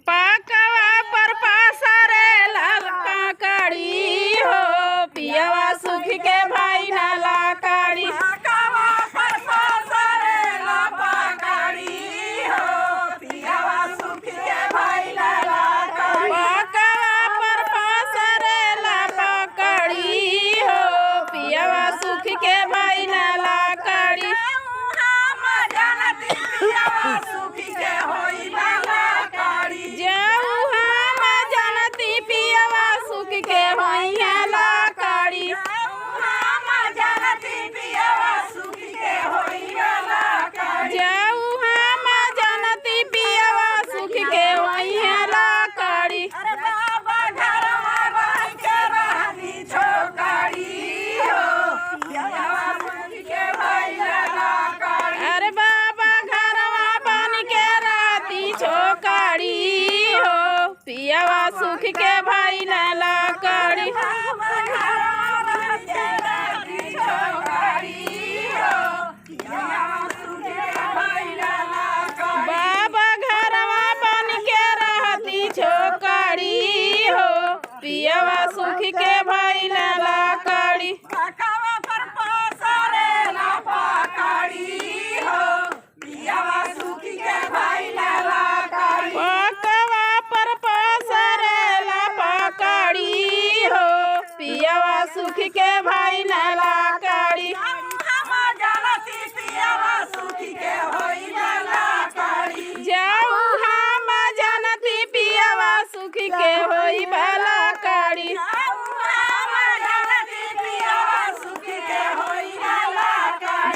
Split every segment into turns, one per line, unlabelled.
पकवा पर पासरे ललका कड़ी हो पियवा सुख के भाई नाला कड़ी
पकवा पर पासरे ललका कड़ी हो पियवा सुख के भाई नाला कड़ी
पकवा पर पासरे ललका कड़ी हो पियवा सुख के भाई नाला कड़ी
हम जानती पियवा सुख के होई नाला कड़ी
जाऊ हम जानती पियवा सुख के होई नाला कड़ी
हम जानती पियवा सुख के होई नाला कड़ी
जाऊ हम जानती पियवा सुख के होई नाला कड़ी
अरे बाबा घरवा बन के रहनी छोकरी हो पियवा सुख के भाई नाला कड़ी
अरे बाबा घरवा बन के राती छोकरी हो पियवा सुख के भाई नाला कड़ी बाबा घरवा बन के रहती छोकरी हो पियवा सुख के भाई नाला कड़ी पकवा पर पसरेला पकड़ी हो पियवा सुख के भाई नाला कड़ी जाऊ हम जानती पियवा सुख के होई भला कड़ी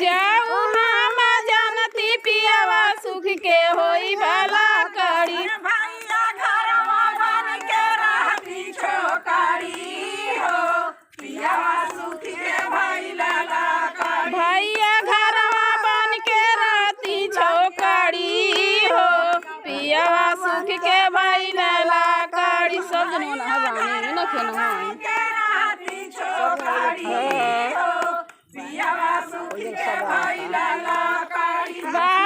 जाऊ हम जानती पियवा सुख के होई भला कड़ी
भैया घरवा बन के रहती छोकरी हो पियवा सुख के भाई लाला करी
भैया घरवा बन के रहती छोकरी हो पियवा सुख के भाई नाला कड़ी सब जन ना जाने न खेनो
के रहती छोकरी हो पियवा सुख के भाई लाला करी
बा